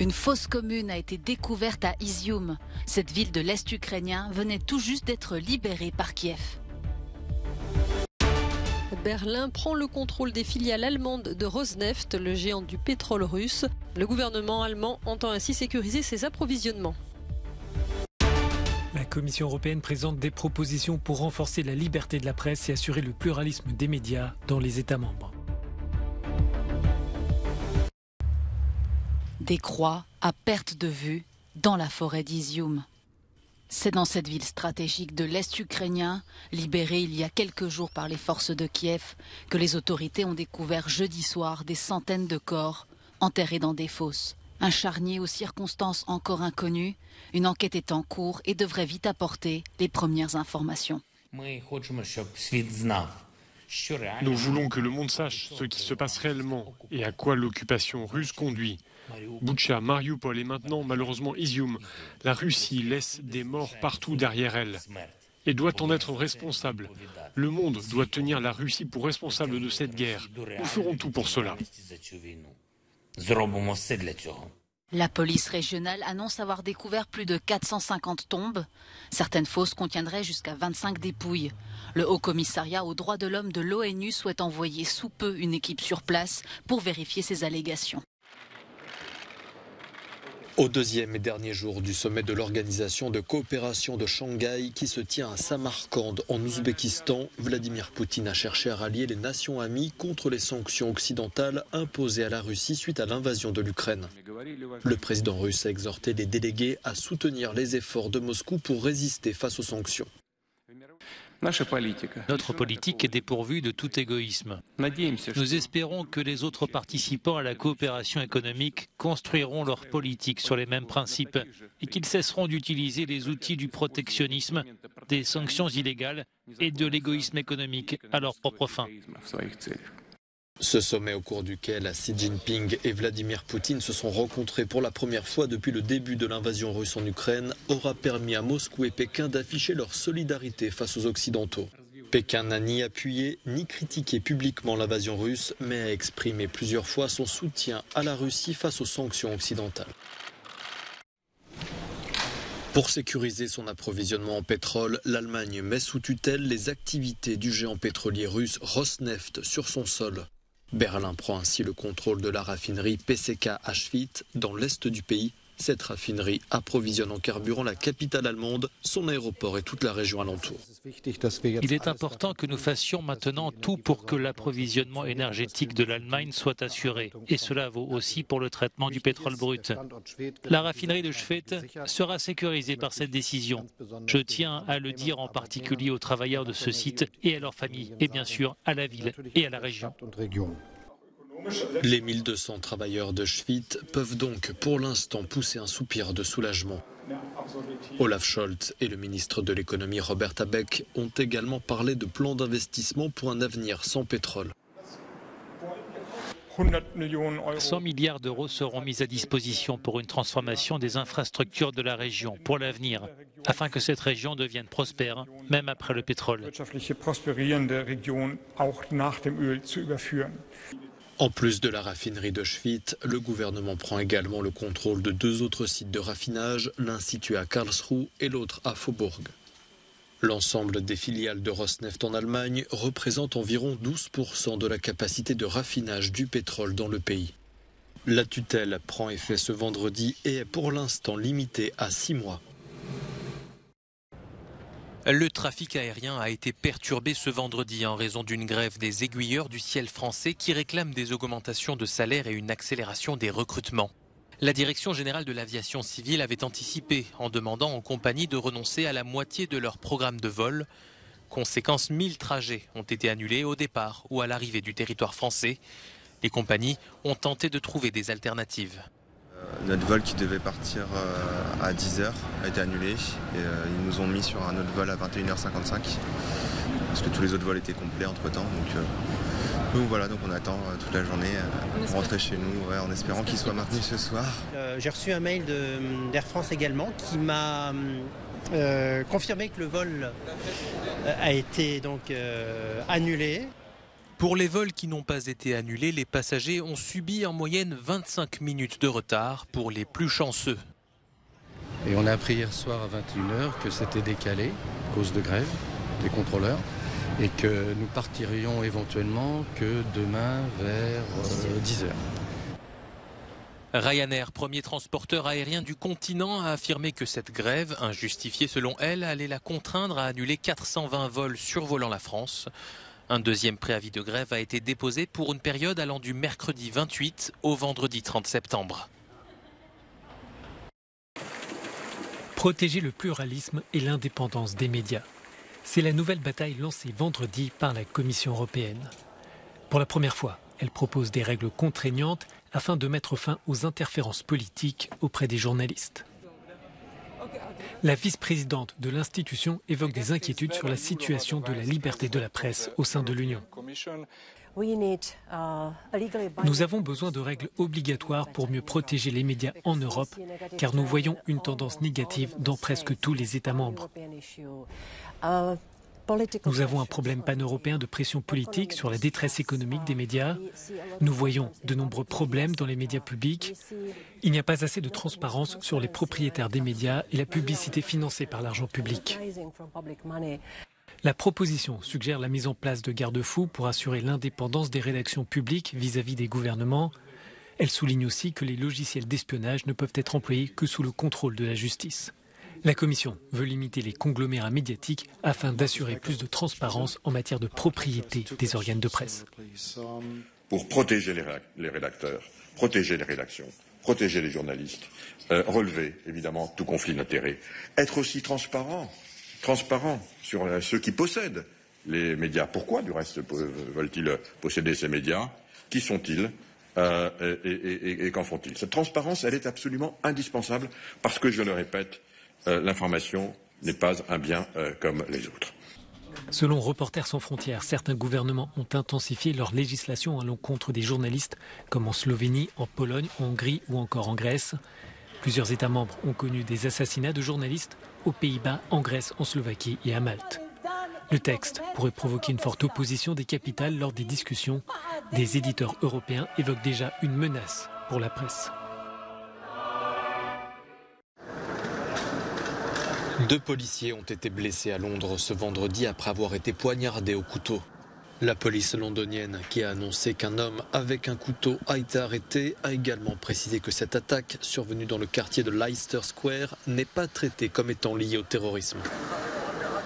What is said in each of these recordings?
Une fosse commune a été découverte à Izium. Cette ville de l'Est ukrainien venait tout juste d'être libérée par Kiev. Berlin prend le contrôle des filiales allemandes de Rosneft, le géant du pétrole russe. Le gouvernement allemand entend ainsi sécuriser ses approvisionnements. La Commission européenne présente des propositions pour renforcer la liberté de la presse et assurer le pluralisme des médias dans les États membres. Des croix à perte de vue dans la forêt d'Izium. C'est dans cette ville stratégique de l'Est ukrainien, libérée il y a quelques jours par les forces de Kiev, que les autorités ont découvert jeudi soir des centaines de corps enterrés dans des fosses. Un charnier aux circonstances encore inconnues. Une enquête est en cours et devrait vite apporter les premières informations. Nous voulons que le monde sache ce qui se passe réellement et à quoi l'occupation russe conduit. Boutcha, Mariupol et maintenant malheureusement Izium. La Russie laisse des morts partout derrière elle et doit en être responsable. Le monde doit tenir la Russie pour responsable de cette guerre. Nous ferons tout pour cela. La police régionale annonce avoir découvert plus de 450 tombes. Certaines fosses contiendraient jusqu'à 25 dépouilles. Le Haut-Commissariat aux droits de l'homme de l'ONU souhaite envoyer sous peu une équipe sur place pour vérifier ces allégations. Au deuxième et dernier jour du sommet de l'Organisation de coopération de Shanghai qui se tient à Samarcande en Ouzbékistan, Vladimir Poutine a cherché à rallier les nations amies contre les sanctions occidentales imposées à la Russie suite à l'invasion de l'Ukraine. Le président russe a exhorté les délégués à soutenir les efforts de Moscou pour résister face aux sanctions. Notre politique est dépourvue de tout égoïsme. Nous espérons que les autres participants à la coopération économique construiront leur politique sur les mêmes principes et qu'ils cesseront d'utiliser les outils du protectionnisme, des sanctions illégales et de l'égoïsme économique à leurs propres fins. Ce sommet au cours duquel Xi Jinping et Vladimir Poutine se sont rencontrés pour la première fois depuis le début de l'invasion russe en Ukraine aura permis à Moscou et Pékin d'afficher leur solidarité face aux Occidentaux. Pékin n'a ni appuyé ni critiqué publiquement l'invasion russe, mais a exprimé plusieurs fois son soutien à la Russie face aux sanctions occidentales. Pour sécuriser son approvisionnement en pétrole, l'Allemagne met sous tutelle les activités du géant pétrolier russe Rosneft sur son sol. Berlin prend ainsi le contrôle de la raffinerie PCK à Schwyz, dans l'est du pays. Cette raffinerie approvisionne en carburant la capitale allemande, son aéroport et toute la région alentour. Il est important que nous fassions maintenant tout pour que l'approvisionnement énergétique de l'Allemagne soit assuré. Et cela vaut aussi pour le traitement du pétrole brut. La raffinerie de Schwyz sera sécurisée par cette décision. Je tiens à le dire en particulier aux travailleurs de ce site et à leurs familles, et bien sûr à la ville et à la région. Les 1200 travailleurs de Schwyz peuvent donc pour l'instant pousser un soupir de soulagement. Olaf Scholz et le ministre de l'économie Robert Habeck ont également parlé de plans d'investissement pour un avenir sans pétrole. 100 milliards d'euros seront mis à disposition pour une transformation des infrastructures de la région pour l'avenir, afin que cette région devienne prospère, même après le pétrole. En plus de la raffinerie de Schwyz, le gouvernement prend également le contrôle de 2 autres sites de raffinage, l'un situé à Karlsruhe et l'autre à Faubourg. L'ensemble des filiales de Rosneft en Allemagne représente environ 12% de la capacité de raffinage du pétrole dans le pays. La tutelle prend effet ce vendredi et est pour l'instant limitée à 6 mois. Le trafic aérien a été perturbé ce vendredi en raison d'une grève des aiguilleurs du ciel français qui réclament des augmentations de salaire et une accélération des recrutements. La Direction générale de l'aviation civile avait anticipé en demandant aux compagnies de renoncer à la moitié de leur programme de vol. Conséquence, 1000 trajets ont été annulés au départ ou à l'arrivée du territoire français. Les compagnies ont tenté de trouver des alternatives. Notre vol qui devait partir à 10h a été annulé et ils nous ont mis sur un autre vol à 21h55 parce que tous les autres vols étaient complets entre temps. Donc voilà, donc on attend toute la journée pour rentrer chez nous en espérant qu'il soit maintenu ce soir. J'ai reçu un mail d'Air France également qui m'a confirmé que le vol a été donc annulé. Pour les vols qui n'ont pas été annulés, les passagers ont subi en moyenne 25 minutes de retard pour les plus chanceux. Et on a appris hier soir à 21h que c'était décalé à cause de grève des contrôleurs et que nous partirions éventuellement que demain vers 10h. Ryanair, premier transporteur aérien du continent, a affirmé que cette grève, injustifiée selon elle, allait la contraindre à annuler 420 vols survolant la France. Un deuxième préavis de grève a été déposé pour une période allant du mercredi 28 au vendredi 30 septembre. Protéger le pluralisme et l'indépendance des médias. C'est la nouvelle bataille lancée vendredi par la Commission européenne. Pour la première fois, elle propose des règles contraignantes afin de mettre fin aux interférences politiques auprès des journalistes. La vice-présidente de l'institution évoque des inquiétudes sur la situation de la liberté de la presse au sein de l'Union. Nous avons besoin de règles obligatoires pour mieux protéger les médias en Europe, car nous voyons une tendance négative dans presque tous les États membres. Nous avons un problème pan-européen de pression politique sur la détresse économique des médias. Nous voyons de nombreux problèmes dans les médias publics. Il n'y a pas assez de transparence sur les propriétaires des médias et la publicité financée par l'argent public. La proposition suggère la mise en place de garde-fous pour assurer l'indépendance des rédactions publiques vis-à-vis des gouvernements. Elle souligne aussi que les logiciels d'espionnage ne peuvent être employés que sous le contrôle de la justice. La Commission veut limiter les conglomérats médiatiques afin d'assurer plus de transparence en matière de propriété des organes de presse. Pour protéger les rédacteurs, protéger les rédactions, protéger les journalistes, relever évidemment tout conflit d'intérêts, être aussi transparent sur ceux qui possèdent les médias. Pourquoi, du reste, veulent-ils posséder ces médias? Qui sont-ils et qu'en font-ils? Cette transparence, elle est absolument indispensable parce que, je le répète, l'information n'est pas un bien comme les autres. Selon Reporters sans frontières, certains gouvernements ont intensifié leur législation à l'encontre des journalistes, comme en Slovénie, en Pologne, en Hongrie ou encore en Grèce. Plusieurs États membres ont connu des assassinats de journalistes aux Pays-Bas, en Grèce, en Slovaquie et à Malte. Le texte pourrait provoquer une forte opposition des capitales lors des discussions. Des éditeurs européens évoquent déjà une menace pour la presse. 2 policiers ont été blessés à Londres ce vendredi après avoir été poignardés au couteau. La police londonienne, qui a annoncé qu'un homme avec un couteau a été arrêté, a également précisé que cette attaque, survenue dans le quartier de Leicester Square, n'est pas traitée comme étant liée au terrorisme.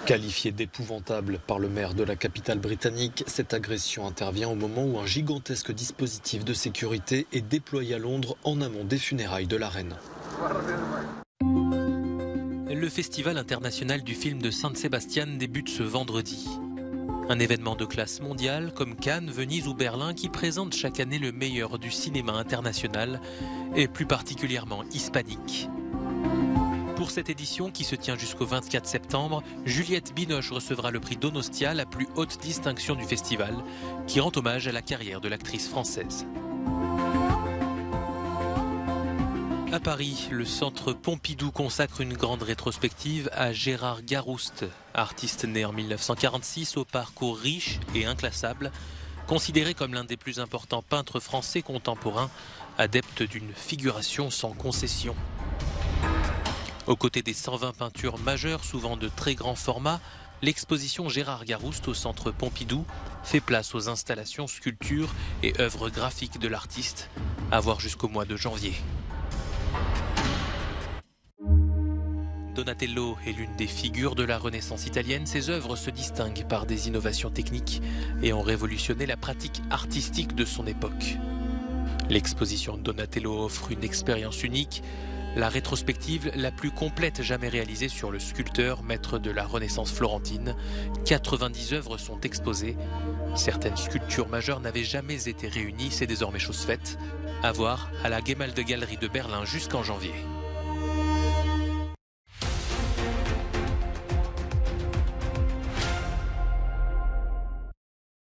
Qualifiée d'épouvantable par le maire de la capitale britannique, cette agression intervient au moment où un gigantesque dispositif de sécurité est déployé à Londres en amont des funérailles de la reine. Le Festival international du film de San Sebastian débute ce vendredi. Un événement de classe mondiale comme Cannes, Venise ou Berlin qui présente chaque année le meilleur du cinéma international et plus particulièrement hispanique. Pour cette édition qui se tient jusqu'au 24 septembre, Juliette Binoche recevra le prix Donostia, la plus haute distinction du festival, qui rend hommage à la carrière de l'actrice française. À Paris, le centre Pompidou consacre une grande rétrospective à Gérard Garouste, artiste né en 1946 au parcours riche et inclassable, considéré comme l'un des plus importants peintres français contemporains, adepte d'une figuration sans concession. Aux côtés des 120 peintures majeures, souvent de très grand format, l'exposition Gérard Garouste au centre Pompidou fait place aux installations, sculptures et œuvres graphiques de l'artiste, à voir jusqu'au mois de janvier. Donatello est l'une des figures de la Renaissance italienne. Ses œuvres se distinguent par des innovations techniques et ont révolutionné la pratique artistique de son époque. L'exposition Donatello offre une expérience unique, la rétrospective la plus complète jamais réalisée sur le sculpteur, maître de la Renaissance florentine. 90 œuvres sont exposées. Certaines sculptures majeures n'avaient jamais été réunies, c'est désormais chose faite. À voir à la Gemäldegalerie de Berlin jusqu'en janvier.